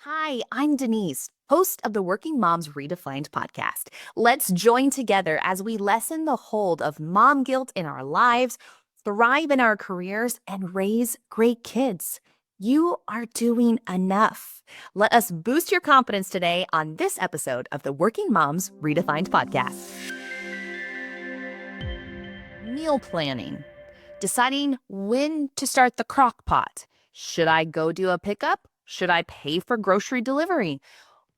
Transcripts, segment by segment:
Hi, I'm Denise, host of the Working Moms Redefined podcast. Let's join together as we lessen the hold of mom guilt in our lives, thrive in our careers, and raise great kids. You are doing enough. Let us boost your confidence today on this episode of the Working Moms Redefined podcast. Meal planning, deciding when to start the crock pot. Should I go do a pickup? Should I pay for grocery delivery?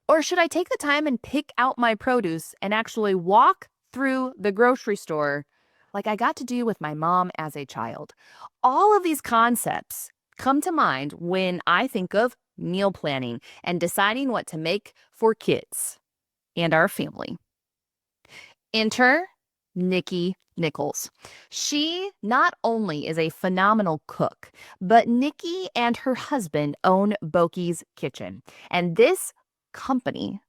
Or should I take the time and pick out my produce and actually walk through the grocery store like I got to do with my mom as a child? All of these concepts come to mind when I think of meal planning and deciding what to make for kids and our family. Enter Niki Nichols. She not only is a phenomenal cook, but Niki and her husband own Boki's Kitchen. And this company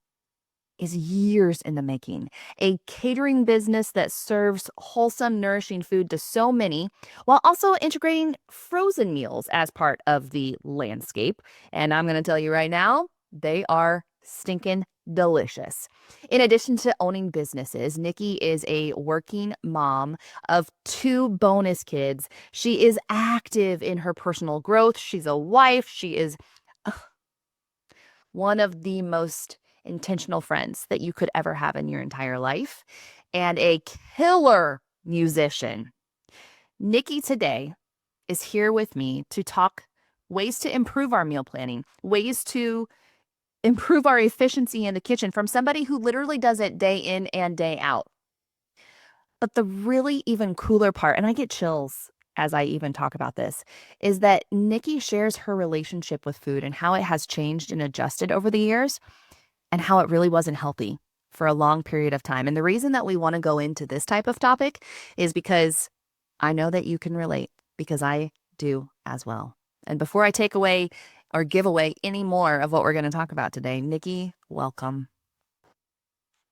is years in the making. A catering business that serves wholesome, nourishing food to so many, while also integrating frozen meals as part of the landscape. And I'm going to tell you right now, they are stinking delicious. In addition to owning businesses, Niki is a working mom of two bonus kids. She is active in her personal growth. She's a wife. She is one of the most intentional friends that you could ever have in your entire life, and a killer musician. Niki today is here with me to talk ways to improve our meal planning, ways to improve our efficiency in the kitchen from somebody who literally does it day in and day out. But the really even cooler part, and I get chills as I even talk about this, is that Niki shares her relationship with food and how it has changed and adjusted over the years and how it really wasn't healthy for a long period of time. And the reason that we want to go into this type of topic is because I know that you can relate, because I do as well. And before I take away or give away any more of what we're going to talk about today, Niki, welcome.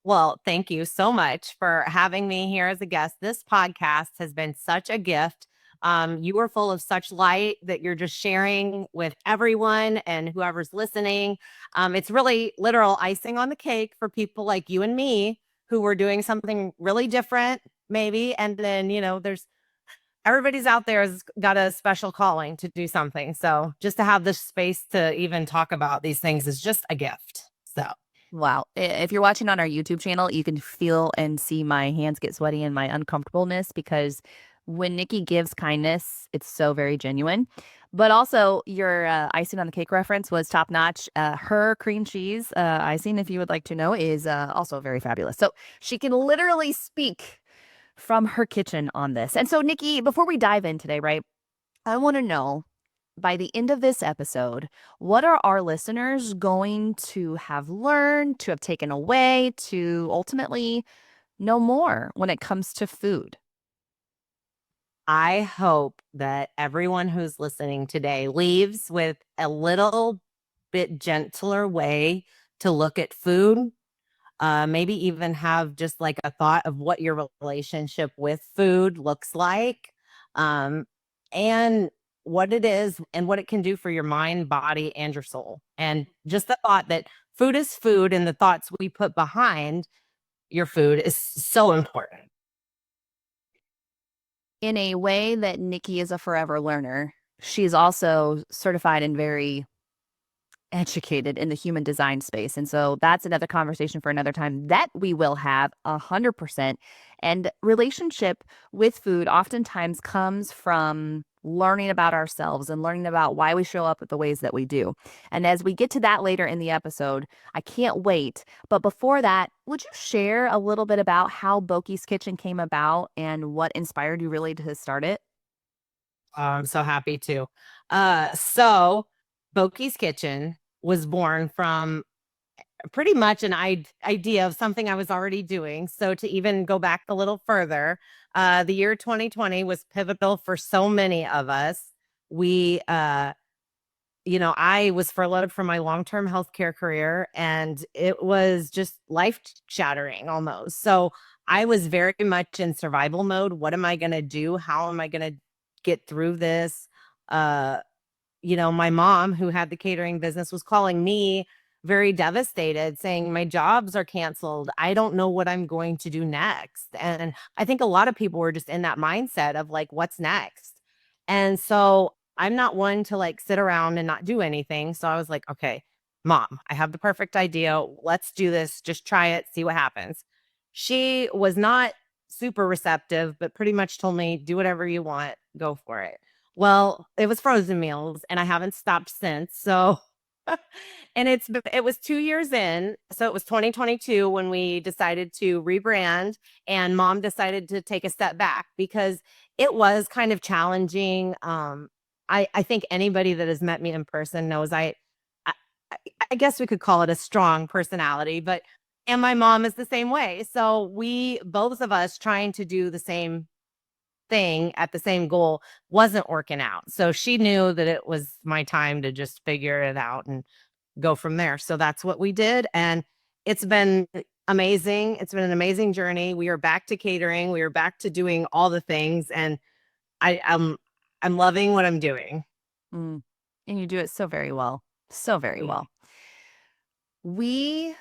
Well, thank you so much for having me here as a guest. This podcast has been such a gift. You are full of such light that you're just sharing with everyone and whoever's listening. It's really literal icing on the cake for people like you and me who were doing something really different, maybe. And then, there's everybody's out there has got a special calling to do something. So just to have this space to even talk about these things is just a gift. So. Wow. If you're watching on our YouTube channel, you can feel and see my hands get sweaty and my uncomfortableness because when Niki gives kindness, it's so very genuine. But also, your icing on the cake reference was top notch. Her cream cheese icing, if you would like to know, is also very fabulous. So she can literally speak from her kitchen on this. And so, Niki, before we dive in today, right, I want to know by the end of this episode, what are our listeners going to have learned, to have taken away, to ultimately know more when it comes to food? I hope that everyone who's listening today leaves with a little bit gentler way to look at food. Maybe even have just like a thought of what your relationship with food looks like, and what it is and what it can do for your mind, body, and your soul. And just the thought that food is food and the thoughts we put behind your food is so important. In a way that Niki is a forever learner, she's also certified and very educated in the human design space. And so that's another conversation for another time that we will have 100%. And relationship with food oftentimes comes from learning about ourselves and learning about why we show up the ways that we do. And as we get to that later in the episode, I can't wait. But before that, would you share a little bit about how Boki's Kitchen came about and what inspired you really to start it? I'm so happy to. So Boki's Kitchen was born from pretty much an idea of something I was already doing. So to even go back a little further, the year 2020 was pivotal for so many of us. We, I was furloughed from my long-term healthcare career, and it was just life shattering almost. So I was very much in survival mode. What am I going to do? How am I going to get through this? my mom, who had the catering business, was calling me very devastated, saying, my jobs are canceled. I don't know what I'm going to do next. And I think a lot of people were just in that mindset of like, what's next? And so I'm not one to like sit around and not do anything. So I was like, okay, mom, I have the perfect idea. Let's do this. Just try it, see what happens. She was not super receptive, but pretty much told me, do whatever you want, go for it. Well, it was frozen meals and I haven't stopped since. So and it was 2 years in. So it was 2022 when we decided to rebrand, and mom decided to take a step back because it was kind of challenging. I think anybody that has met me in person knows I I guess we could call it a strong personality, but and my mom is the same way. So we both of us trying to do the same thing at the same goal wasn't working out. So she knew that it was my time to just figure it out and go from there. So that's what we did. And it's been amazing. It's been an amazing journey. We are back to catering. We are back to doing all the things. And I'm loving what I'm doing. Mm. And you do it so very well. So very well. We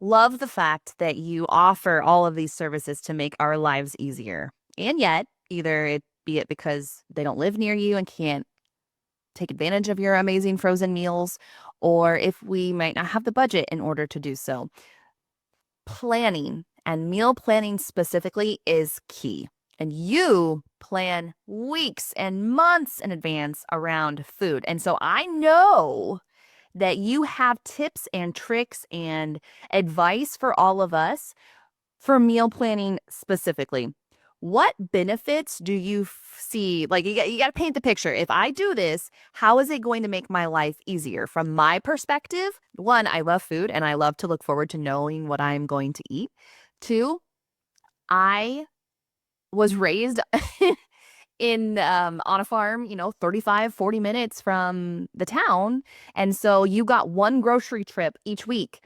love the fact that you offer all of these services to make our lives easier. And yet, either it be it because they don't live near you and can't take advantage of your amazing frozen meals, or if we might not have the budget in order to do so. Planning and meal planning specifically is key. And you plan weeks and months in advance around food. And so I know that you have tips and tricks and advice for all of us for meal planning specifically. What benefits do you see? Like, you got to paint the picture. If I do this, how is it going to make my life easier? From my perspective, one, I love food and I love to look forward to knowing what I'm going to eat. Two, I was raised in on a farm, 35, 40 minutes from the town. And so you got one grocery trip each week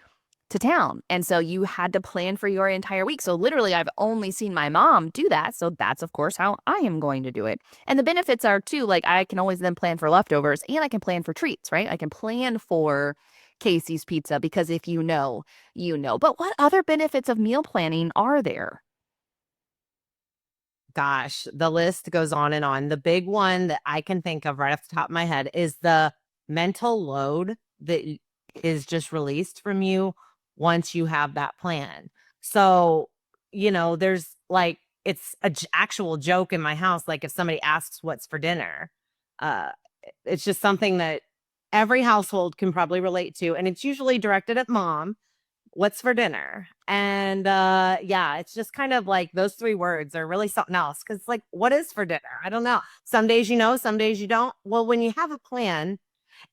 to town. And so you had to plan for your entire week. So literally, I've only seen my mom do that. So that's, of course, how I am going to do it. And the benefits are too, like I can always then plan for leftovers and I can plan for treats, right? I can plan for Casey's Pizza because if you know, you know. But what other benefits of meal planning are there? Gosh, the list goes on and on. The big one that I can think of right off the top of my head is the mental load that is just released from you once you have that plan. So, there's like it's a actual joke in my house. Like if somebody asks what's for dinner, uh, it's just something that every household can probably relate to, and it's usually directed at mom. What's for dinner? And yeah, it's just kind of like those three words are really something else. Cause like, what is for dinner? I don't know. Some days you know, some days you don't. Well, when you have a plan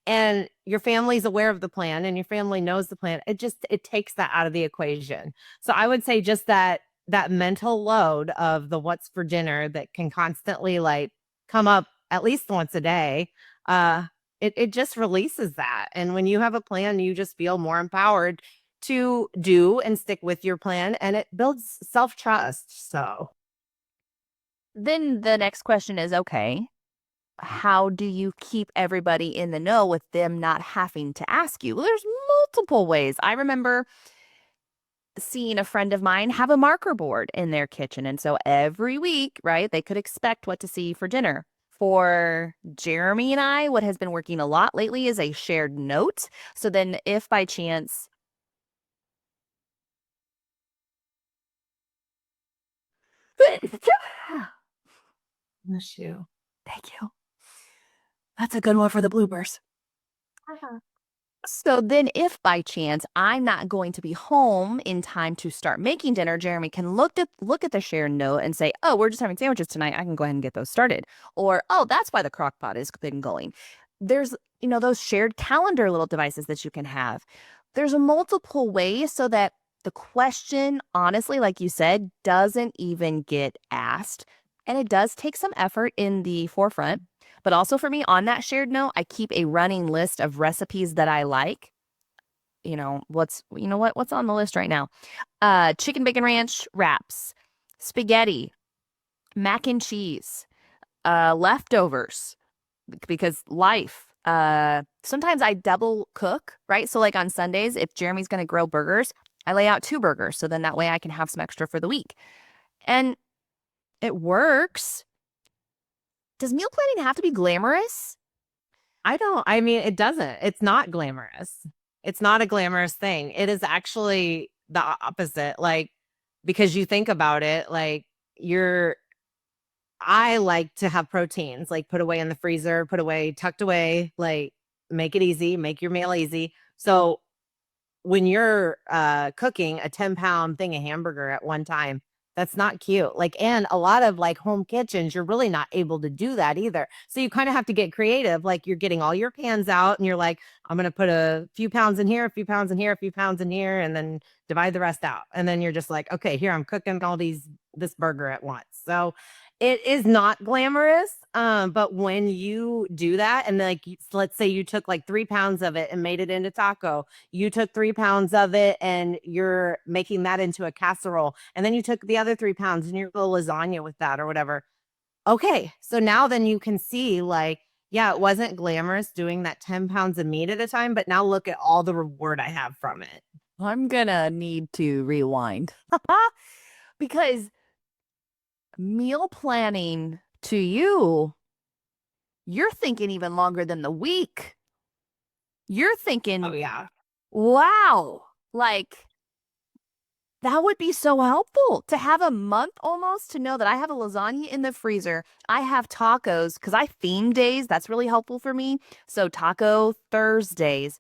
and your family's aware of the plan and your family knows the plan, it takes that out of the equation. So I would say just that mental load of the what's for dinner that can constantly like come up at least once a day. It just releases that. And when you have a plan, you just feel more empowered to do and stick with your plan, and it builds self-trust. So Then the next question is, okay, how do you keep everybody in the know with them not having to ask you? Well, there's multiple ways. I remember seeing a friend of mine have a marker board in their kitchen. And so every week, right, they could expect what to see for dinner. For Jeremy and I, what has been working a lot lately is a shared note. So then, if by chance, bless you. thank you. That's a good one for the bloopers. So then, if by chance I'm not going to be home in time to start making dinner, Jeremy can look at the shared note and say, "Oh, we're just having sandwiches tonight. I can go ahead and get those started." Or, "Oh, that's why the crock pot has been going." There's, those shared calendar little devices that you can have. There's a multiple ways so that the question, honestly, like you said, doesn't even get asked. And it does take some effort in the forefront. But also for me, on that shared note, I keep a running list of recipes that I like. What's on the list right now? Chicken bacon ranch wraps, spaghetti, mac and cheese, leftovers, because life. Sometimes I double cook, right? So like on Sundays, if Jeremy's going to grill burgers, I lay out 2 burgers. So then that way I can have some extra for the week. And it works. Does meal planning have to be glamorous? I mean, it doesn't. It's not glamorous. It's not a glamorous thing. It is actually the opposite. Like, because you think about it, like, you're, I like to have proteins, like, put away in the freezer, put away, tucked away, like, make it easy, make your meal easy. So, when you're cooking a 10-pound thing of hamburger at one time, that's not cute. Like, and a lot of like home kitchens, you're really not able to do that either. So you kind of have to get creative. Like, you're getting all your pans out and you're like, I'm going to put a few pounds in here, a few pounds in here, a few pounds in here, and then divide the rest out. And then you're just like, okay, here I'm cooking this burger at once. So it is not glamorous. But when you do that, and like, let's say you took like 3 pounds of it and made it into taco, you took 3 pounds of it and you're making that into a casserole, and then you took the other 3 pounds and you're a lasagna with that or whatever. Okay, so now then you can see, like, yeah, it wasn't glamorous doing that 10 pounds of meat at a time, but now look at all the reward I have from it. I'm gonna need to rewind because meal planning to you, you're thinking even longer than the week. You're Oh thinking, yeah. wow, like that would be so helpful to have a month almost to know that I have a lasagna in the freezer. I have tacos because I theme days. That's really helpful for me. So taco Thursdays,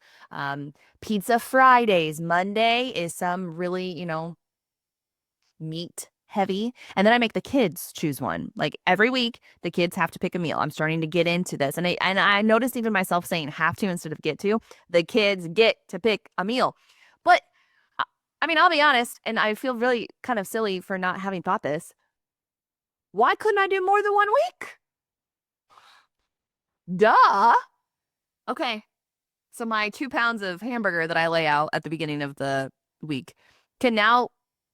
pizza Fridays. Monday is some really, meat heavy. And then I make the kids choose one. Like every week, the kids have to pick a meal. I'm starting to get into this. And I noticed even myself saying have to instead of get to. The kids get to pick a meal. But I I mean, I'll be honest, and I feel really kind of silly for not having thought this. Why couldn't I do more than 1 week? Duh. Okay. So my 2 pounds of hamburger that I lay out at the beginning of the week can now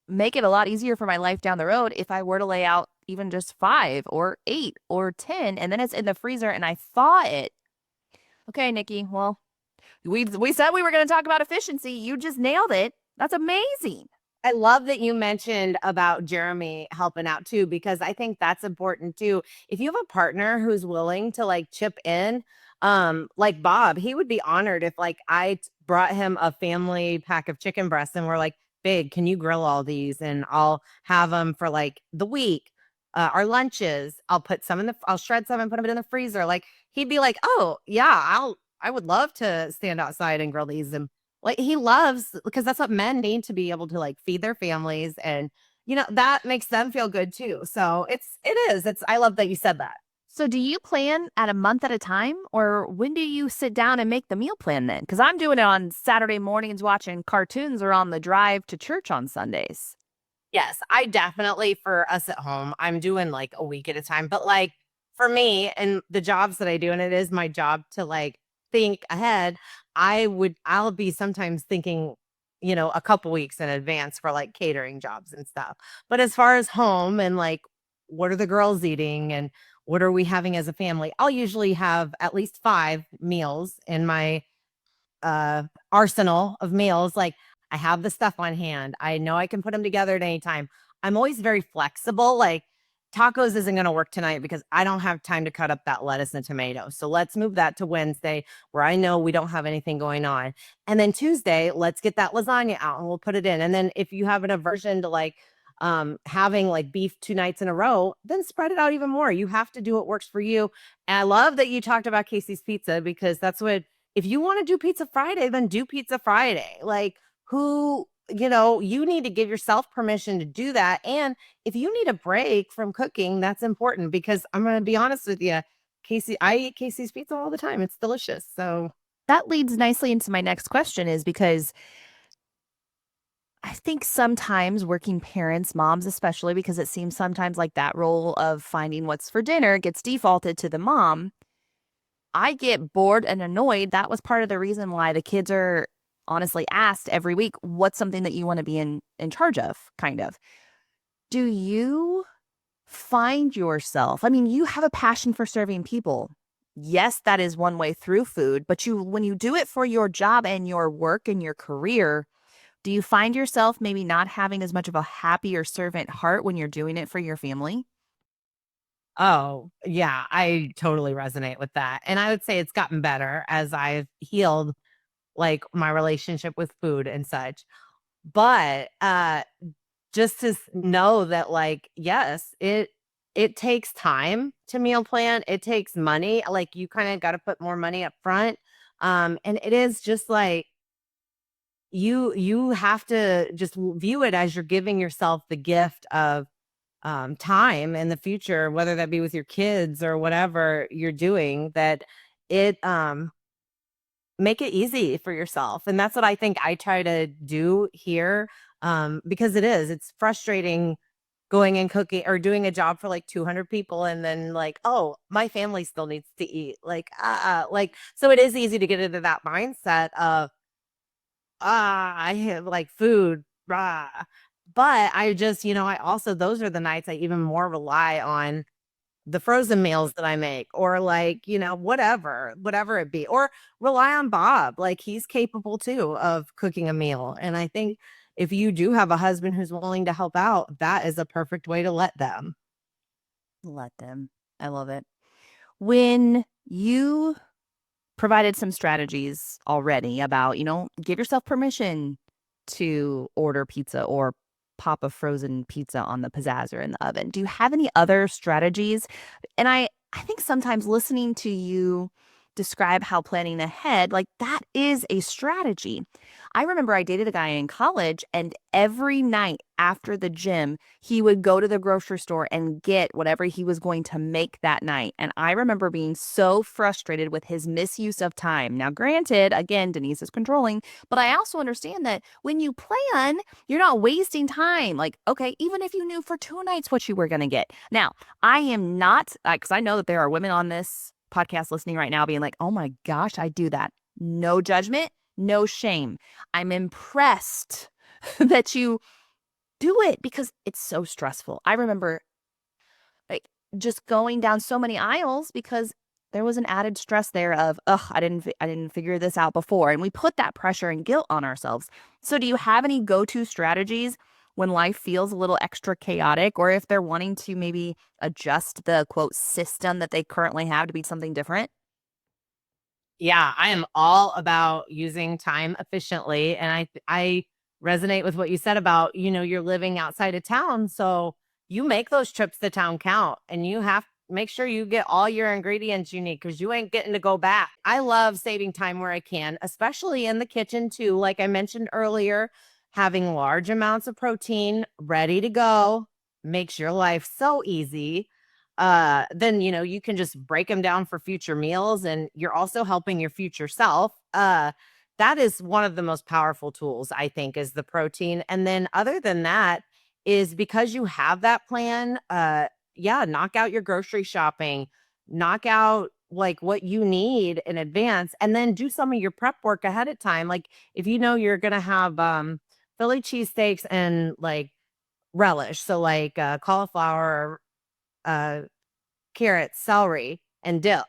make it a lot easier for my life down the road if I were to lay out even just 5 or 8 or 10, and then it's in the freezer and I thaw it. Okay, Nikki. Well, we said we were going to talk about efficiency. You just nailed it. That's amazing. I love that you mentioned about Jeremy helping out too, because I think that's important too. If you have a partner who's willing to like chip in, like Bob, he would be honored if like brought him a family pack of chicken breasts and we're like, "Big, can you grill all these?" And I'll have them for like the week. Our lunches, I'll shred some and put them in the freezer. Like, he'd be like, "Oh yeah, I would love to stand outside and grill these." And like, he loves, because that's what men need to be able to like feed their families, and that makes them feel good too. So it's I love that you said that. So do you plan at a month at a time, or when do you sit down and make the meal plan then? Because I'm doing it on Saturday mornings watching cartoons or on the drive to church on Sundays. Yes, I definitely, for us at home, I'm doing like a week at a time. But like, for me and the jobs that I do, and it is my job to like think ahead, I'll be sometimes thinking, a couple weeks in advance for like catering jobs and stuff. But as far as home and like, what are the girls eating and what are we having as a family? I'll usually have at least 5 meals in my arsenal of meals. Like, I have the stuff on hand. I know I can put them together at any time. I'm always very flexible. Like, tacos isn't going to work tonight because I don't have time to cut up that lettuce and tomato. So let's move that to Wednesday where I know we don't have anything going on. And then Tuesday, let's get that lasagna out and we'll put it in. And then if you have an aversion to like having like beef 2 nights in a row, then spread it out even more. You have to do what works for you. And I love that you talked about Casey's Pizza, because that's what, if you want to do Pizza Friday, then do Pizza Friday. Like, you need to give yourself permission to do that. And if you need a break from cooking, that's important, because I'm going to be honest with you, I eat Casey's Pizza all the time. It's delicious. So That leads nicely into my next question is because I think sometimes working parents, moms especially, because it seems sometimes like that role of finding what's for dinner gets defaulted to the mom. I get bored and annoyed. That was part of the reason why the kids are honestly asked every week, what's something that you want to be in charge of, kind of. Do you find yourself, I mean, you have a passion for serving people. yes, that is one way through food, but when you do it for your job and your work and your career, do you find yourself maybe not having as much of a happier servant heart when you're doing it for your family? Oh, yeah, I totally resonate with that. And I would say it's gotten better as I've healed like my relationship with food and such. But just to know that like yes, it takes time to meal plan. It takes money. Like you kind of got to put more money up front. And it is just like you have to just view it as you're giving yourself the gift of time in the future, whether that be with your kids or whatever you're doing, that it make it easy for yourself. And that's what I think I try to do here. Because it's frustrating going and cooking or doing a job for like 200 people and then like, oh, my family still needs to eat. Like, so it is easy to get into that mindset of, I have like food, rah. But I just, I also, those are the nights I even more rely on the frozen meals that I make or like, whatever it be, or rely on Bob. Like he's capable too of cooking a meal. And I think if you do have a husband who's willing to help out, that is a perfect way to let them. Let them. I love it. When you provided some strategies already about, give yourself permission to order pizza or pop a frozen pizza on the pizzazz in the oven. Do you have any other strategies? And I think sometimes listening to you describe how planning ahead, like that is a strategy. I remember I dated a guy in college, and every night after the gym, he would go to the grocery store and get whatever he was going to make that night. And I remember being so frustrated with his misuse of time. Now, granted, again, Denise is controlling, but I also understand that when you plan, you're not wasting time. Like, okay, even if you knew for 2 nights what you were going to get. Now, I am not, because I know that there are women on this podcast listening right now being like, oh my gosh, I do that. No judgment, no shame. I'm impressed that you do it because it's so stressful. I remember like just going down so many aisles because there was an added stress there of, ugh, I didn't figure this out before. And we put that pressure and guilt on ourselves. So do you have any go-to strategies when life feels a little extra chaotic, or if they're wanting to maybe adjust the quote system that they currently have to be something different? Yeah, I am all about using time efficiently, and I resonate with what you said about, you're living outside of town, so you make those trips to town count, and you have make sure you get all your ingredients you need because you ain't getting to go back. I love saving time where I can, especially in the kitchen too. Like I mentioned earlier, having large amounts of protein ready to go makes your life so easy. Then you can just break them down for future meals, and you're also helping your future self. That is one of the most powerful tools, I think, is the protein. And then other than that, is because you have that plan, yeah, knock out your grocery shopping, knock out like what you need in advance, and then do some of your prep work ahead of time. Like if you know you're gonna have Philly cheesesteaks and like relish, so like cauliflower, uh carrots, celery, and dip.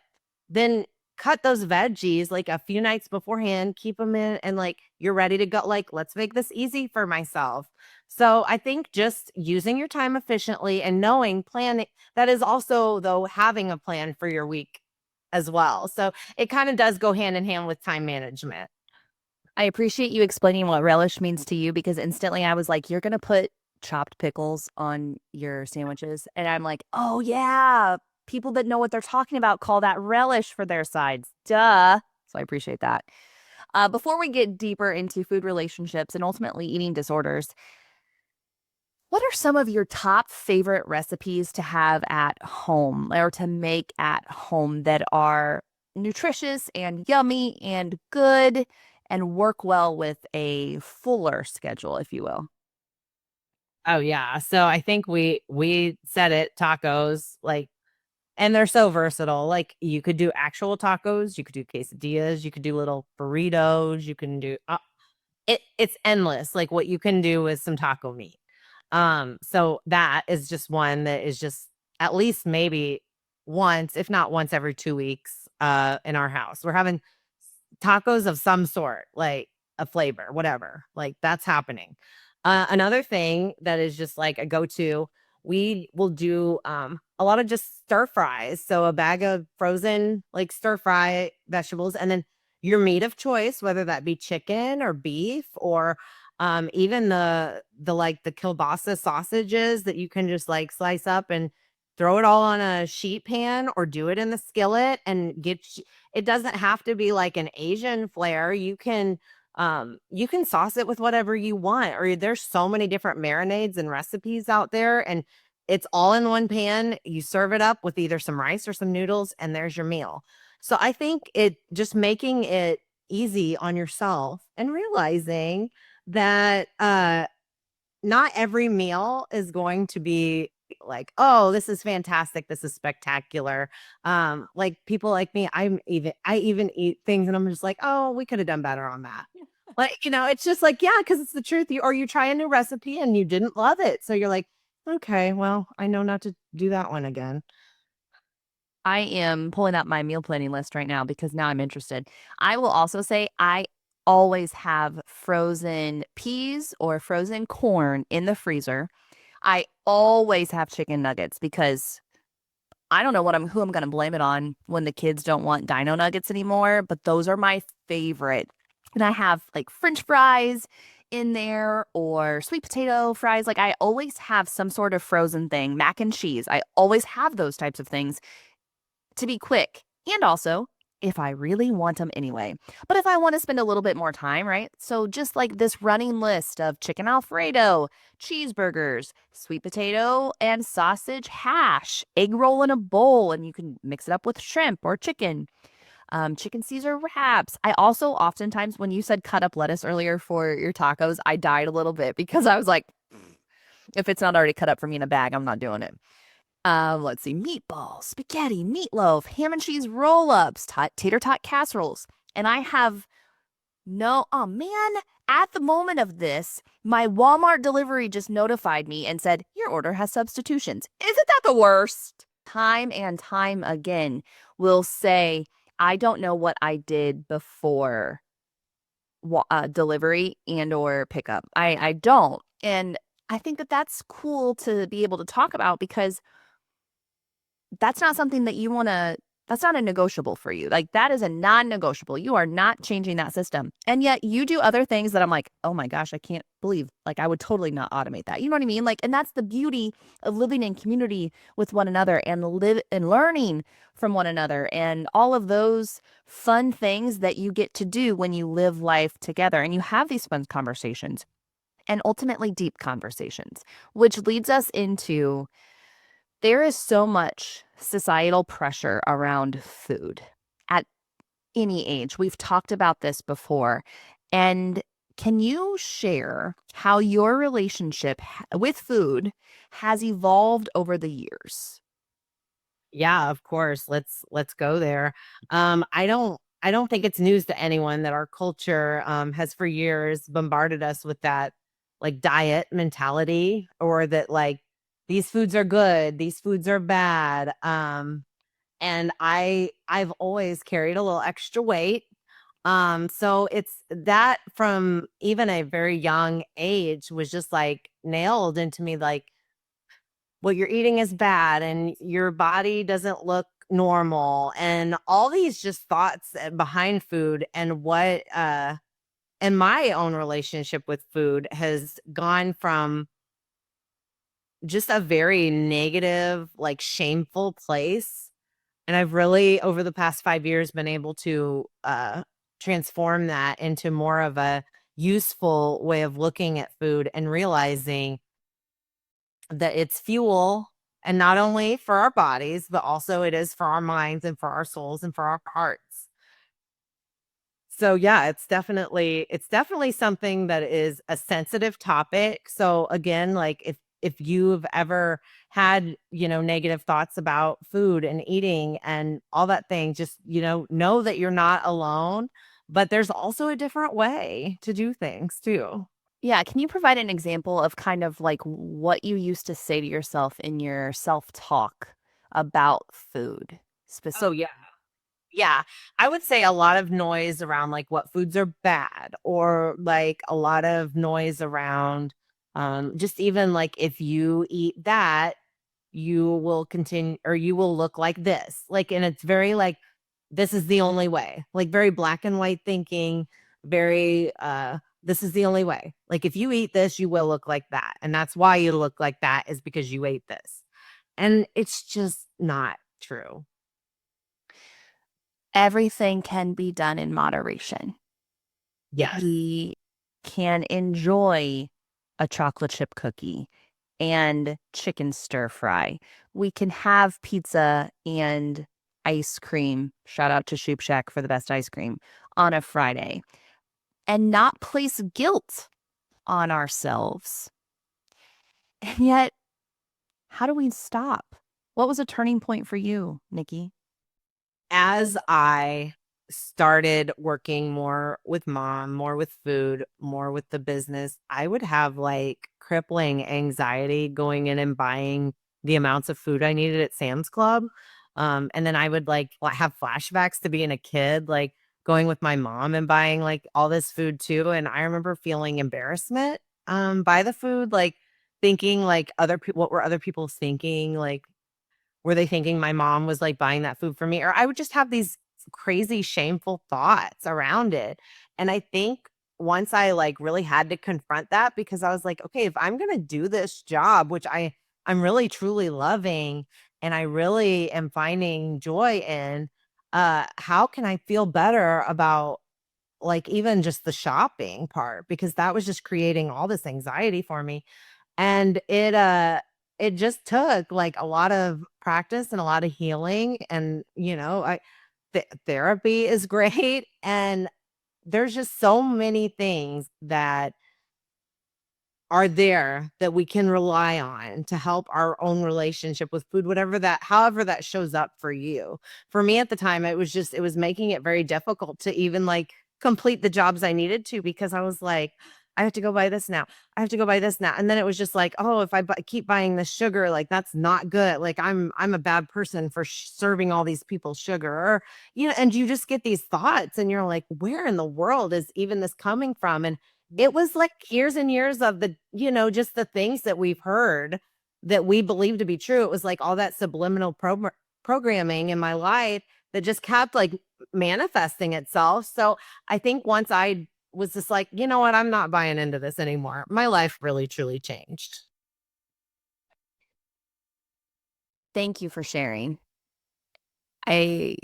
Then cut those veggies like a few nights beforehand, keep them in, and like you're ready to go. Like, let's make this easy for myself. So I think just using your time efficiently and knowing planning, that is also, though, having a plan for your week as well. So it kind of does go hand in hand with time management. I appreciate you explaining what relish means to you because instantly I was like, you're going to put chopped pickles on your sandwiches. And I'm like, oh, yeah. People that know what they're talking about call that relish for their sides. Duh. So I appreciate that. Before we get deeper into food relationships and ultimately eating disorders, what are some of your top favorite recipes to have at home or to make at home that are nutritious and yummy and good and work well with a fuller schedule, if you will? Oh yeah. So I think we said it, tacos, like, and they're so versatile. Like you could do actual tacos, you could do quesadillas, you could do little burritos, you can do it's endless like what you can do with some taco meat. So that is just one that is just at least maybe once, if not once every 2 weeks. in our house. We're having tacos of some sort, like a flavor, whatever. Like that's happening. Another thing that is just like a go-to, we will do a lot of just stir fries. So a bag of frozen like stir fry vegetables, and then your meat of choice, whether that be chicken or beef or even the like the kielbasa sausages that you can just like slice up and throw it all on a sheet pan or do it in the skillet and it doesn't have to be like an Asian flair. You can sauce it with whatever you want, or there's so many different marinades and recipes out there, and it's all in one pan. You serve it up with either some rice or some noodles, and there's your meal. So I think it just making it easy on yourself and realizing that not every meal is going to be like, oh, this is fantastic, this is spectacular. Like people like me, I even eat things and I'm just like, oh, we could have done better on that. Like, it's just like, yeah, because it's the truth. You try a new recipe and you didn't love it, so you're like, okay, well, I know not to do that one again. I am pulling up my meal planning list right now because now I'm interested. I will also say I always have frozen peas or frozen corn in the freezer. I always have chicken nuggets because I don't know who I'm going to blame it on when the kids don't want dino nuggets anymore, but those are my favorite. And I have like french fries in there or sweet potato fries. Like I always have some sort of frozen thing, mac and cheese. I always have those types of things to be quick and also if I really want them anyway. But if I want to spend a little bit more time, right? So just like this running list of chicken Alfredo, cheeseburgers, sweet potato and sausage hash, egg roll in a bowl, and you can mix it up with shrimp or chicken. Chicken Caesar wraps. I also oftentimes, when you said cut up lettuce earlier for your tacos, I died a little bit because I was like, if it's not already cut up for me in a bag, I'm not doing it. Let's see, meatballs, spaghetti, meatloaf, ham and cheese roll-ups, tater tot casseroles. And I have oh man, at the moment of this, my Walmart delivery just notified me and said, your order has substitutions. Isn't that the worst? Time and time again will say, I don't know what I did before delivery and or pickup. I don't. And I think that that's cool to be able to talk about because that's not something that you want to, that's not a negotiable for you. Like that is a non-negotiable. You are not changing that system. And yet you do other things that I'm like, oh my gosh, I can't believe, like I would totally not automate that. You know what I mean? Like, and that's the beauty of living in community with one another and live and learning from one another and all of those fun things that you get to do when you live life together and you have these fun conversations and ultimately deep conversations, which leads us into there is so much societal pressure around food at any age. We've talked about this before. And can you share how your relationship with food has evolved over the years? Yeah, of course. Let's go there. I don't think it's news to anyone that our culture has for years bombarded us with that like diet mentality, or that like these foods are good, these foods are bad. And I've always carried a little extra weight. So it's that from even a very young age was just like nailed into me, like what you're eating is bad and your body doesn't look normal, and all these just thoughts behind food. And what and my own relationship with food has gone from just a very negative, like shameful place, and I've really over the past 5 years been able to transform that into more of a useful way of looking at food and realizing that it's fuel, and not only for our bodies, but also it is for our minds and for our souls and for our hearts. So yeah, it's definitely something that is a sensitive topic. So again, like if you've ever had, negative thoughts about food and eating and all that thing, just, know that you're not alone, but there's also a different way to do things too. Yeah, can you provide an example of kind of like what you used to say to yourself in your self-talk about food Oh specifically? yeah. Yeah, I would say a lot of noise around like what foods are bad, or like a lot of noise around just even like if you eat that, you will continue or you will look like this. Like, and it's very like this is the only way. Like very black and white thinking, very this is the only way. Like if you eat this, you will look like that. And that's why you look like that is because you ate this. And it's just not true. Everything can be done in moderation. Yes. We can enjoy a chocolate chip cookie and chicken stir fry. We can have pizza and ice cream. Shout out to Shoop Shack for the best ice cream on a Friday and not place guilt on ourselves. And yet, how do we stop? What was a turning point for you, Nikki? As I started working more with mom, more with food, more with the business, I would have like crippling anxiety going in and buying the amounts of food I needed at Sam's Club. And then I would like have flashbacks to being a kid, like going with my mom and buying like all this food too. And I remember feeling embarrassment by the food, like thinking like other people, what were other people thinking? Like, were they thinking my mom was, like, buying that food for me? Or I would just have these crazy shameful thoughts around it. And I think once I, like, really had to confront that because I was like, "Okay, if I'm gonna do this job, which I'm really truly loving and I really am finding joy in, how can I feel better about, like, even just the shopping part?" Because that was just creating all this anxiety for me. And it just took, like, a lot of practice and a lot of healing, and, I therapy is great, and there's just so many things that are there that we can rely on to help our own relationship with food, whatever that however that shows up for you. For me at the time, it was making it very difficult to even like complete the jobs I needed to because I was like, I have to go buy this now. I have to go buy this now. And then it was just like, oh, if keep buying this sugar, like that's not good. Like I'm a bad person for serving all these people sugar, or and you just get these thoughts, and you're like, where in the world is even this coming from? And it was like years and years of just the things that we've heard that we believe to be true. It was like all that subliminal programming in my life that just kept like manifesting itself. So I think once I was just like, you know what, I'm not buying into this anymore. My life really truly changed. Thank you for sharing. I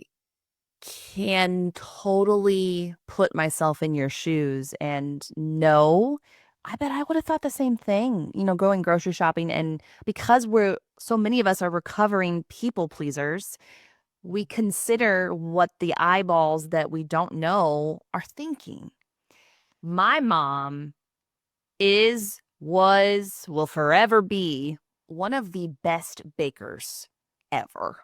can totally put myself in your shoes and know, I bet I would have thought the same thing, going grocery shopping. And because so many of us are recovering people pleasers, we consider what the eyeballs that we don't know are thinking. My mom will forever be one of the best bakers ever.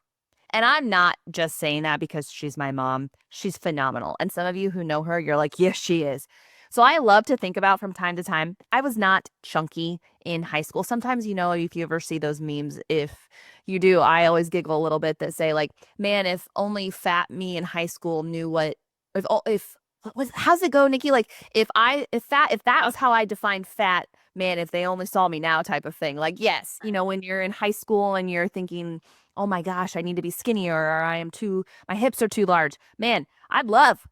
And I'm not just saying that because she's my mom. She's phenomenal. And some of you who know her, you're like, yes, she is. So I love to think about from time to time. I was not chunky in high school. Sometimes, if you ever see those memes, if you do, I always giggle a little bit that say, like, man, if only fat me in high school knew if, how's it go, Nikki? Like, if that was how I defined fat, man, if they only saw me now type of thing. Like, yes, when you're in high school and you're thinking, oh my gosh, I need to be skinnier, or my hips are too large. Man, I'd love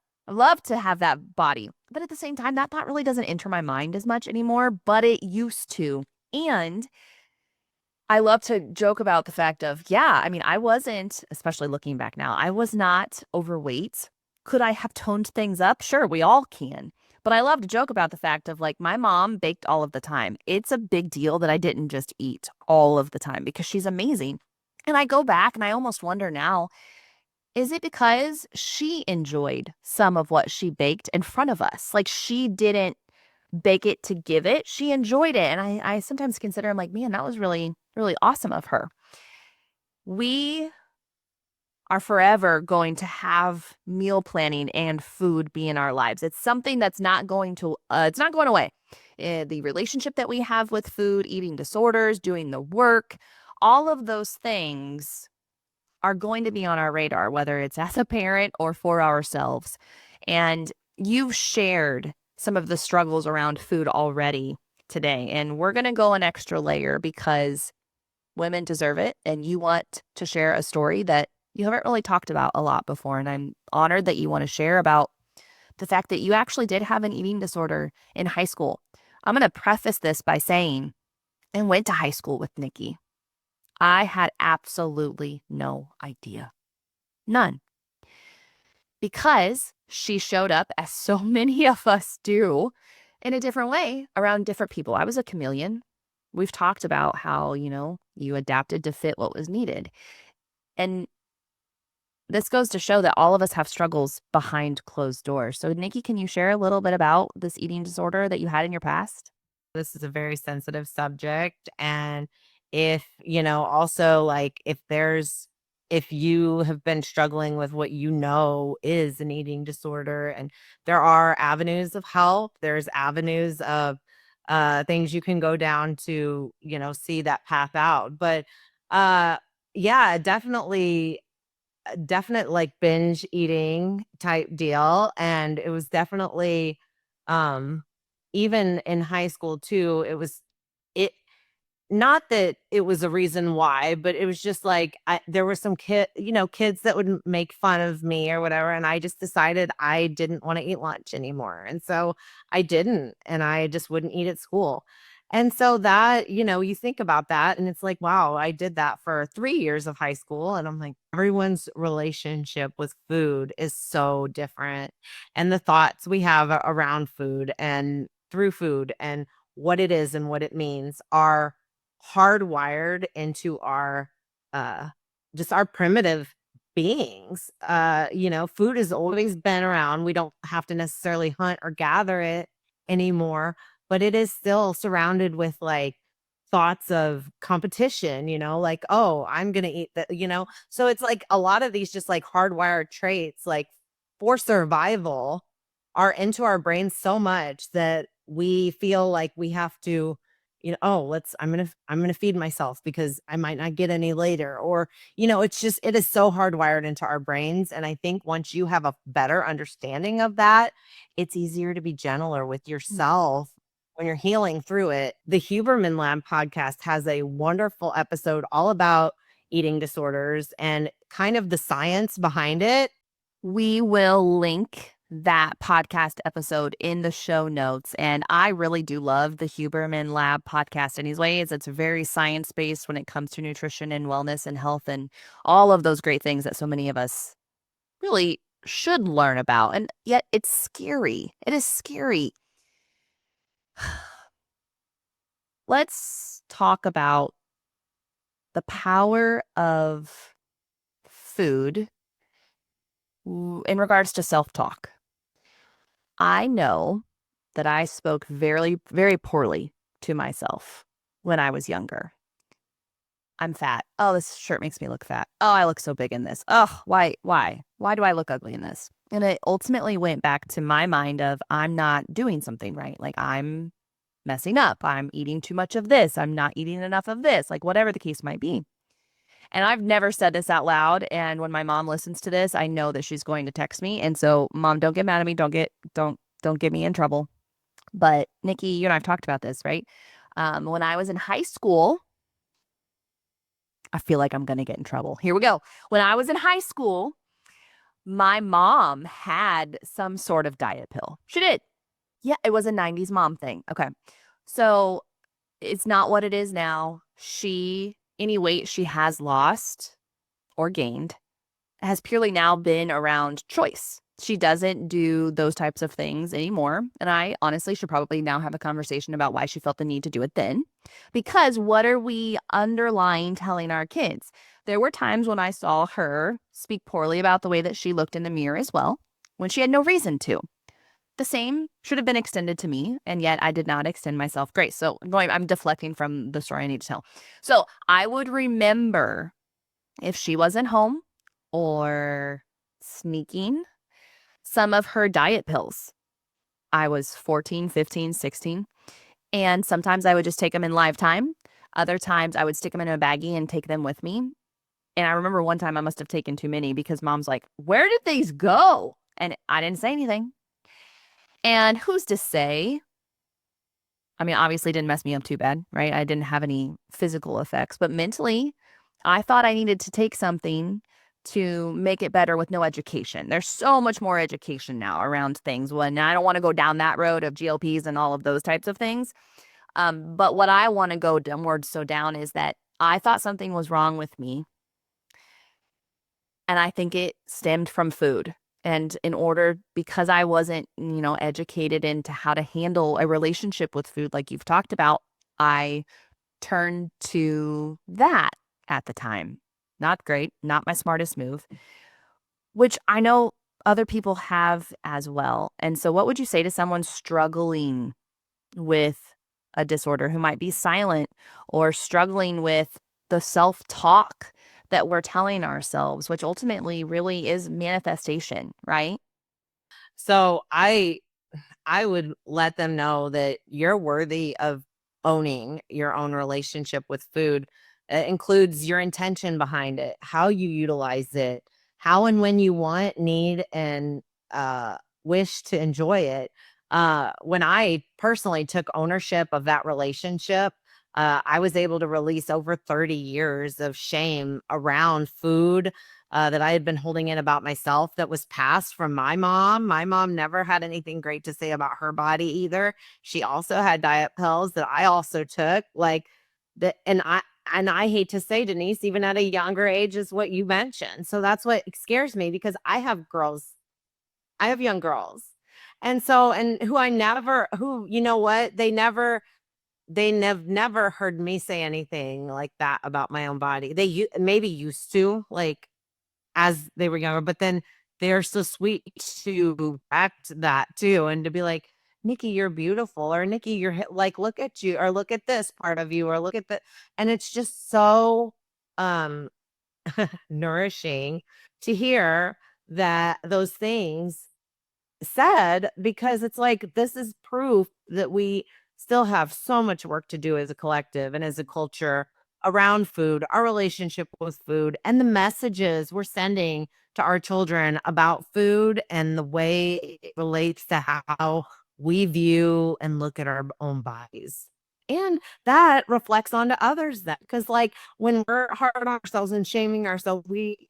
to have that body. But at the same time, that thought really doesn't enter my mind as much anymore, but it used to. And I love to joke about the fact of, yeah, I mean, I wasn't, especially looking back now, I was not overweight. Could I have toned things up? Sure, we all can. But I love to joke about the fact of like my mom baked all of the time. It's a big deal that I didn't just eat all of the time because she's amazing. And I go back and I almost wonder now, is it because she enjoyed some of what she baked in front of us? Like she didn't bake it to give it. She enjoyed it. And I sometimes consider, I'm like, man, that was really, really awesome of her. We are forever going to have meal planning and food be in our lives. It's something that's it's not going away. The relationship that we have with food, eating disorders, doing the work, all of those things are going to be on our radar, whether it's as a parent or for ourselves. And you've shared some of the struggles around food already today. And we're going to go an extra layer because women deserve it. And you want to share a story that you haven't really talked about a lot before. And I'm honored that you want to share about the fact that you actually did have an eating disorder in high school. I'm going to preface this by saying I went to high school with Niki. I had absolutely no idea. None. Because she showed up, as so many of us do, in a different way around different people. I was a chameleon. We've talked about how, you adapted to fit what was needed. And this goes to show that all of us have struggles behind closed doors. So, Niki, can you share a little bit about this eating disorder that you had in your past? This is a very sensitive subject. And if, also like if you have been struggling with what is an eating disorder, and there are avenues of help, there's avenues of things you can go down to, see that path out. But yeah, definite like binge eating type deal. And it was definitely um even in high school too, it not that it was a reason why, but it was just like there were some kids that would make fun of me or whatever, and I just decided I didn't want to eat lunch anymore, and so I didn't, and I just wouldn't eat at school. And so that, you think about that and it's like, wow, I did that for 3 years of high school. And I'm like, everyone's relationship with food is so different. And the thoughts we have around food and through food and what it is and what it means are hardwired into our uh just our primitive beings. Food has always been around. We don't have to necessarily hunt or gather it anymore, but it is still surrounded with like thoughts of competition, like, oh, I'm gonna eat that, so it's like a lot of these just like hardwired traits, like for survival, are into our brains so much that we feel like we have to, oh, I'm gonna feed myself because I might not get any later. Or, it is so hardwired into our brains. And I think once you have a better understanding of that, it's easier to be gentler with yourself when you're healing through it. The Huberman Lab podcast has a wonderful episode all about eating disorders and kind of the science behind it. We will link that podcast episode in the show notes. And I really do love the Huberman Lab podcast anyways. It's very science-based when it comes to nutrition and wellness and health and all of those great things that so many of us really should learn about. And yet it's scary. It is scary. Let's talk about the power of food in regards to self-talk. I know that I spoke very, very poorly to myself when I was younger. I'm fat. Oh, this shirt makes me look fat. Oh, I look so big in this. Oh, why? Why do I look ugly in this? And it ultimately went back to my mind of I'm not doing something right. Like I'm messing up. I'm eating too much of this. I'm not eating enough of this, like whatever the case might be. And I've never said this out loud. And when my mom listens to this, I know that she's going to text me. And so, Mom, don't get mad at me. Don't get me in trouble. But Niki, you and I've talked about this, right? When I was in high school, I feel like I'm going to get in trouble. Here we go. When I was in high school, my mom had some sort of diet pill. She did. Yeah, it was a 90s mom thing. Okay. So it's not what it is now. Any weight she has lost or gained has purely now been around choice. She doesn't do those types of things anymore. And I honestly should probably now have a conversation about why she felt the need to do it then. Because what are we underlying telling our kids? There were times when I saw her speak poorly about the way that she looked in the mirror as well, when she had no reason to. The same should have been extended to me, and yet I did not extend myself grace. So I'm deflecting from the story I need to tell. So I would remember if she wasn't home or sneaking some of her diet pills. I was 14, 15, 16, and sometimes I would just take them in live time. Other times I would stick them in a baggie and take them with me. And I remember one time I must have taken too many because mom's like, where did these go? And I didn't say anything. And who's to say? I mean, obviously, it didn't mess me up too bad, right? I didn't have any physical effects, but mentally, I thought I needed to take something to make it better with no education. There's so much more education now around things. When I don't want to go down that road of GLPs and all of those types of things. But what I want to go downward so down is that I thought something was wrong with me. And I think it stemmed from food. And in order, because I wasn't, educated into how to handle a relationship with food, like you've talked about, I turned to that at the time. Not great, not my smartest move, which I know other people have as well. And so, what would you say to someone struggling with a disorder who might be silent or struggling with the self talk that we're telling ourselves, which ultimately really is manifestation, right? So I would let them know that you're worthy of owning your own relationship with food. It includes your intention behind it, how you utilize it, how and when you want, need, and wish to enjoy it. When I personally took ownership of that relationship, I was able to release over 30 years of shame around food, that I had been holding in about myself that was passed from my mom. My mom never had anything great to say about her body either. She also had diet pills that I also took. Like that, and I hate to say, Denise, even at a younger age, is what you mentioned. So that's what scares me, because I have girls, I have young girls. And so, and who I never, who, you know what, they never heard me say anything like that about my own body. Maybe used to, like, as they were younger, but then they're so sweet to act that too, and to be like, Niki, you're beautiful, or Niki, you're like, look at you, or look at this part of you, or look at the, and it's just so um nourishing to hear that those things said, because it's like, this is proof that we still have so much work to do as a collective and as a culture around food, our relationship with food, and the messages we're sending to our children about food and the way it relates to how we view and look at our own bodies. And that reflects onto others, that because, like, when we're hard on ourselves and shaming ourselves, we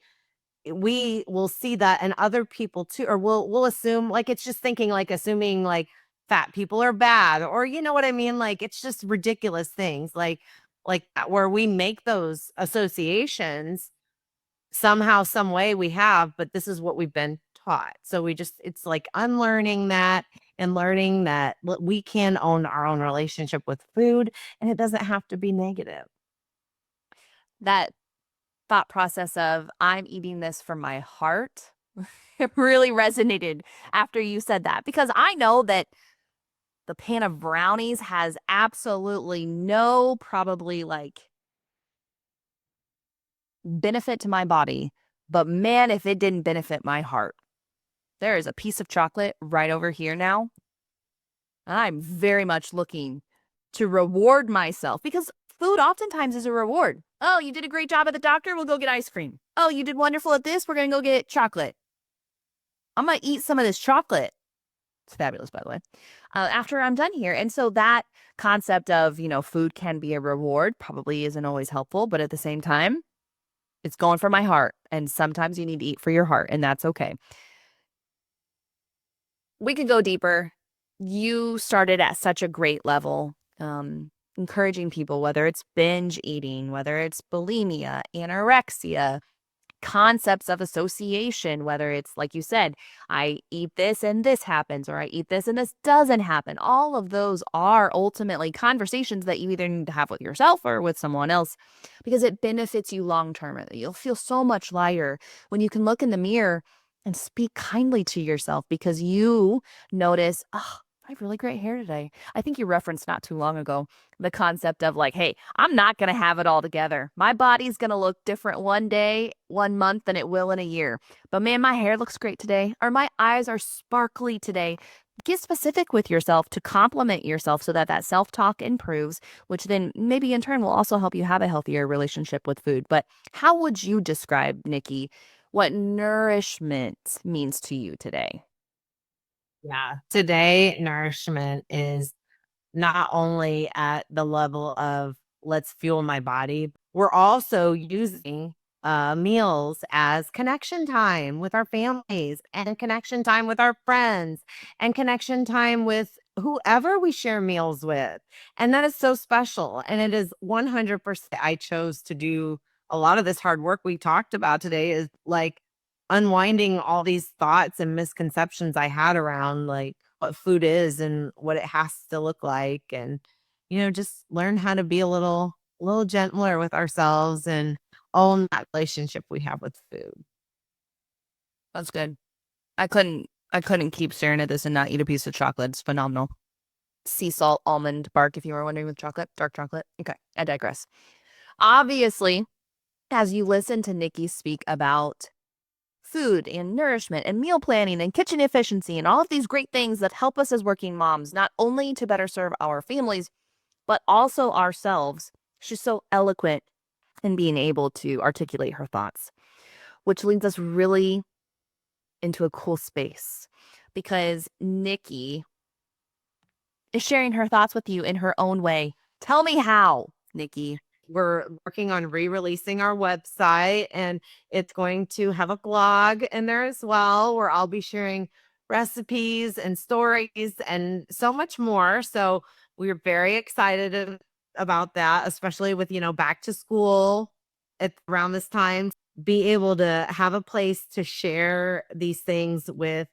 will see that in other people too, or we'll assume, like, it's just thinking, like, assuming like fat people are bad, or you know what I mean, like it's just ridiculous things like that, where we make those associations somehow, some way we have, but this is what we've been taught. So it's like unlearning that and learning that we can own our own relationship with food, and it doesn't have to be negative. That thought process of I'm eating this from my heart, it really resonated after you said that, because I know that the pan of brownies has absolutely no probably like benefit to my body. But man, if it didn't benefit my heart, there is a piece of chocolate right over here now. I'm very much looking to reward myself, because food oftentimes is a reward. Oh, you did a great job at the doctor. We'll go get ice cream. Oh, you did wonderful at this. We're going to go get chocolate. I'm going to eat some of this chocolate. It's fabulous, by the way, after I'm done here. And so that concept of, food can be a reward probably isn't always helpful, but at the same time, it's going for my heart. And sometimes you need to eat for your heart, and that's okay. We can go deeper. You started at such a great level, encouraging people, whether it's binge eating, whether it's bulimia, anorexia, concepts of association, whether it's like you said, I eat this and this happens, or I eat this and this doesn't happen. All of those are ultimately conversations that you either need to have with yourself or with someone else, because it benefits you long term. You'll feel so much lighter when you can look in the mirror and speak kindly to yourself, because you notice, oh, I have really great hair today. I think you referenced not too long ago the concept of like, hey, I'm not going to have it all together. My body's going to look different one day, 1 month than it will in a year. But man, my hair looks great today, or my eyes are sparkly today. Get specific with yourself to compliment yourself so that that self-talk improves, which then maybe in turn will also help you have a healthier relationship with food. But how would you describe, Nikki, what nourishment means to you today? Yeah. Today, nourishment is not only at the level of let's fuel my body, we're also using meals as connection time with our families and connection time with our friends and connection time with whoever we share meals with. And that is so special. And it is 100%. I chose to do a lot of this hard work we talked about today is like unwinding all these thoughts and misconceptions I had around like what food is and what it has to look like and just learn how to be a little gentler with ourselves and own that relationship we have with food. That's good. I couldn't keep staring at this and not eat a piece of chocolate. It's phenomenal. Sea salt almond bark, if you were wondering, with chocolate, dark chocolate. Okay, I digress. Obviously, as you listen to Nikki speak about food and nourishment and meal planning and kitchen efficiency and all of these great things that help us as working moms, not only to better serve our families, but also ourselves. She's so eloquent in being able to articulate her thoughts, which leads us really into a cool space because Nikki is sharing her thoughts with you in her own way. Tell me how, Nikki. We're working on re-releasing our website and it's going to have a blog in there as well where I'll be sharing recipes and stories and so much more. So we're very excited about that, especially with, back to school at around this time, be able to have a place to share these things with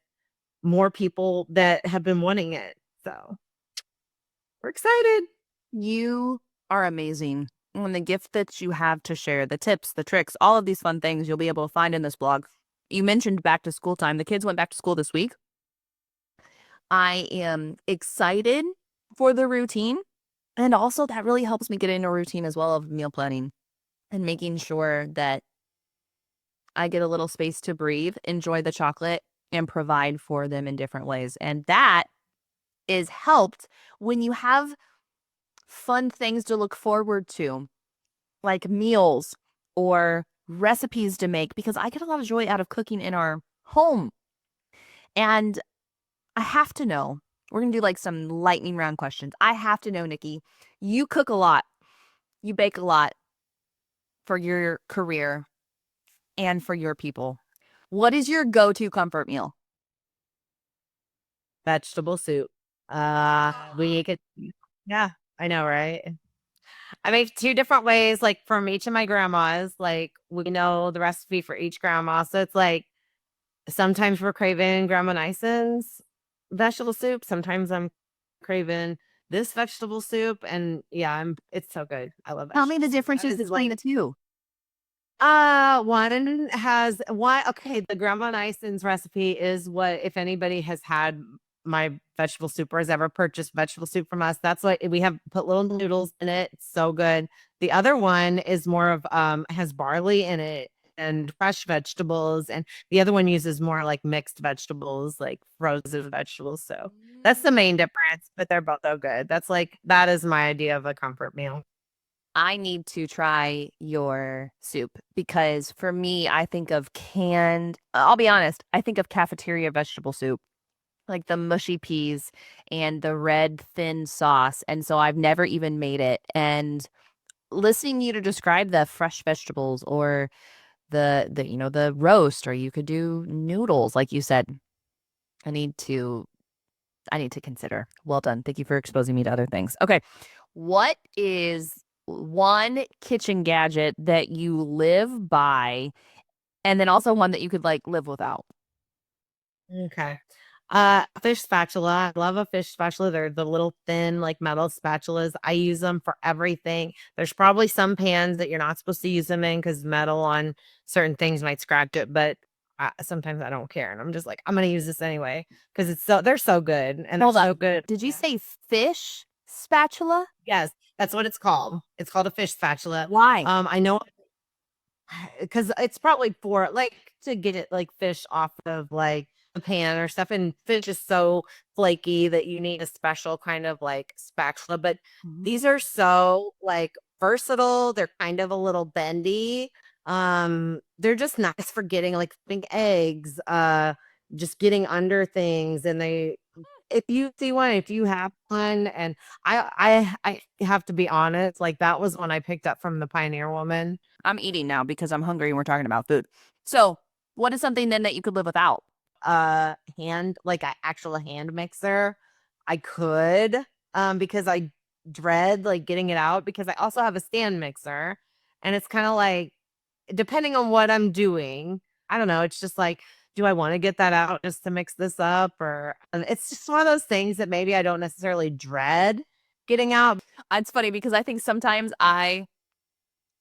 more people that have been wanting it. So we're excited. You are amazing. And the gift that you have to share, the tips, the tricks, all of these fun things you'll be able to find in this blog. You mentioned back to school time. The kids went back to school this week. I am excited for the routine. And also, that really helps me get into a routine as well of meal planning and making sure that I get a little space to breathe, enjoy the chocolate, and provide for them in different ways. And that is helped when you have fun things to look forward to, like meals or recipes to make, because I get a lot of joy out of cooking in our home. And I have to know, we're going to do like some lightning round questions. I have to know, Nikki, you cook a lot, you bake a lot for your career and for your people. What is your go to comfort meal? Vegetable soup. We could yeah, I know, right? I make 2 different ways, like, from each of my grandmas, like, we know the recipe for each grandma, so it's like, sometimes we're craving Grandma Nison's vegetable soup, sometimes I'm craving this vegetable soup, and yeah, it's so good. I love Tell me vegetable the soup. That differences is between like the two. one has one okay, the Grandma Nison's recipe is what if anybody has had my vegetable soup or has ever purchased vegetable soup from us, that's what we have put little noodles in it. It's so good. The other one is more of has barley in it and fresh vegetables, and the other one uses more like mixed vegetables, like frozen vegetables. So that's the main difference, but they're both so good. That is my idea of a comfort meal. I need to try your soup because for me, I think of canned, I'll be honest, I think of cafeteria vegetable soup, like the mushy peas and the red thin sauce. And so I've never even made it. And listening you to describe the fresh vegetables or the roast, or you could do noodles, like you said, I need to I need to consider. Well done. Thank you for exposing me to other things. Okay. What is one kitchen gadget that you live by and then also one that you could like live without? Okay. Fish spatula. I love a fish spatula. They're the little thin, like metal spatulas. I use them for everything. There's probably some pans that you're not supposed to use them in because metal on certain things might scratch it, but sometimes I don't care. And I'm just like, I'm going to use this anyway because they're so good and they're Hold on. so good. Did you say fish spatula? Yes, that's what it's called. It's called a fish spatula. Why? I know because it's probably for like to get it like fish off of like the pan or stuff, and fish is so flaky that you need a special kind of like spatula. But these are so like versatile. They're kind of a little bendy. They're just nice for getting like big eggs, just getting under things. And they, if you see one, if you have one, and I have to be honest, like that was one I picked up from the Pioneer Woman. I'm eating now because I'm hungry and we're talking about food. So, what is something then that you could live without? Hand, like an actual hand mixer. I could, because I dread like getting it out, because I also have a stand mixer, and it's kind of like, depending on what I'm doing, I don't know, it's just like, do I want to get that out just to mix this up? Or it's just one of those things that maybe I don't necessarily dread getting out. It's funny because I think sometimes I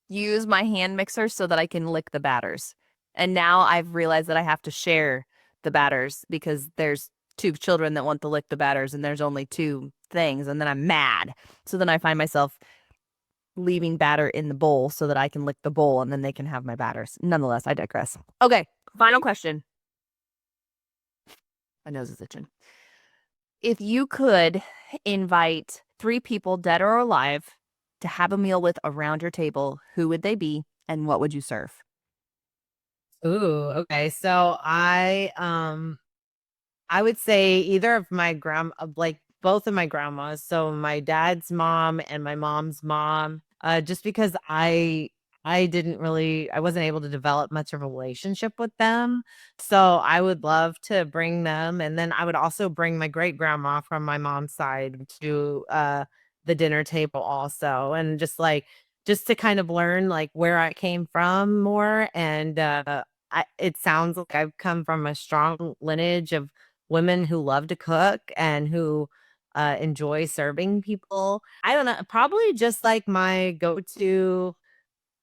use my hand mixer so that I can lick the batters. And now I've realized that I have to share the batters because there's two children that want to lick the batters and there's only two things. And then I'm mad. So then I find myself leaving batter in the bowl so that I can lick the bowl and then they can have my batters. Nonetheless, I digress. Okay, final question. My nose is itching. If you could invite 3 people, dead or alive, to have a meal with around your table, who would they be and what would you serve? Ooh, okay. So I would say either of my like both of my grandmas. So my dad's mom and my mom's mom. Just because I wasn't able to develop much of a relationship with them. So I would love to bring them. And then I would also bring my great grandma from my mom's side to the dinner table also. And just to kind of learn like where I came from more. And it sounds like I've come from a strong lineage of women who love to cook and who enjoy serving people. I don't know, probably just like my go-to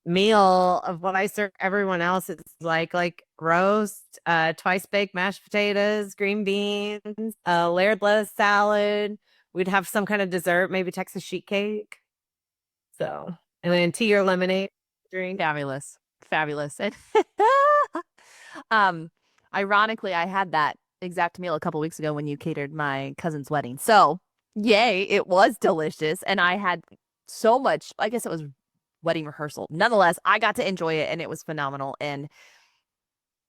meal of what I serve everyone else. It's like roast, twice baked mashed potatoes, green beans, layered lettuce salad. We'd have some kind of dessert, maybe Texas sheet cake. So, and then tea or lemonade drink. Fabulous. Fabulous. And um, ironically, I had that exact meal a couple weeks ago when you catered my cousin's wedding. So, yay, it was delicious. And I had so much, I guess it was wedding rehearsal. Nonetheless, I got to enjoy it and it was phenomenal. And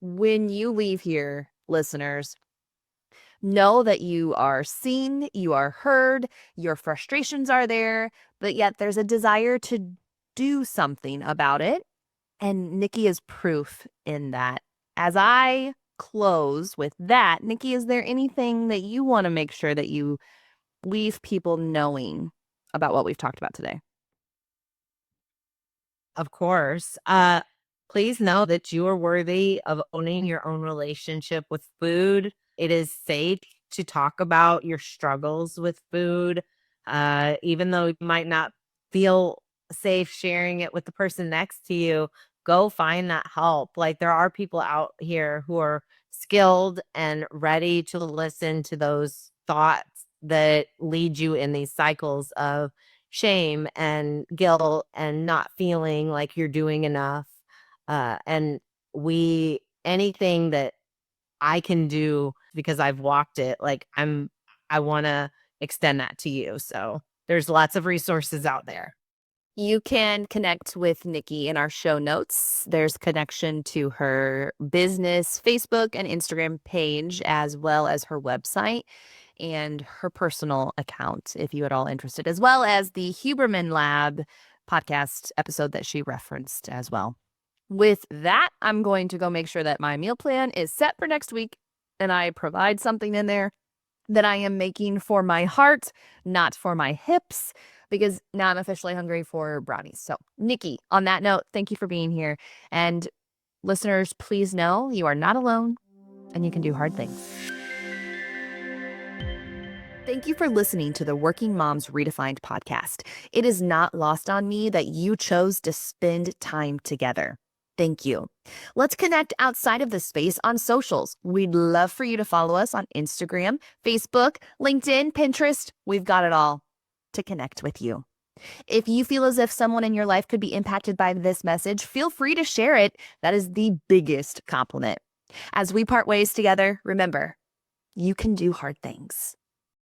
when you leave here, listeners, know that you are seen, you are heard, your frustrations are there, but yet there's a desire to do something about it. And Niki is proof in that. As I close with that, Niki, is there anything that you want to make sure that you leave people knowing about what we've talked about today? Of course. Please know that you are worthy of owning your own relationship with food. It is safe to talk about your struggles with food, even though you might not feel safe sharing it with the person next to you. Go find that help. Like there are people out here who are skilled and ready to listen to those thoughts that lead you in these cycles of shame and guilt and not feeling like you're doing enough. And anything that I can do because I've walked it, like I want to extend that to you. So there's lots of resources out there. You can connect with Niki in our show notes. There's connection to her business, Facebook and Instagram page, as well as her website and her personal account, if you at all interested, as well as the Huberman Lab podcast episode that she referenced as well. With that, I'm going to go make sure that my meal plan is set for next week and I provide something in there that I am making for my heart, not for my hips, because now I'm officially hungry for brownies. So, Niki, on that note, thank you for being here. And listeners, please know you are not alone and you can do hard things. Thank you for listening to the Working Moms Redefined podcast. It is not lost on me that you chose to spend time together. Thank you. Let's connect outside of this space on socials. We'd love for you to follow us on Instagram, Facebook, LinkedIn, Pinterest. We've got it all to connect with you. If you feel as if someone in your life could be impacted by this message, feel free to share it. That is the biggest compliment. As we part ways together, remember, you can do hard things.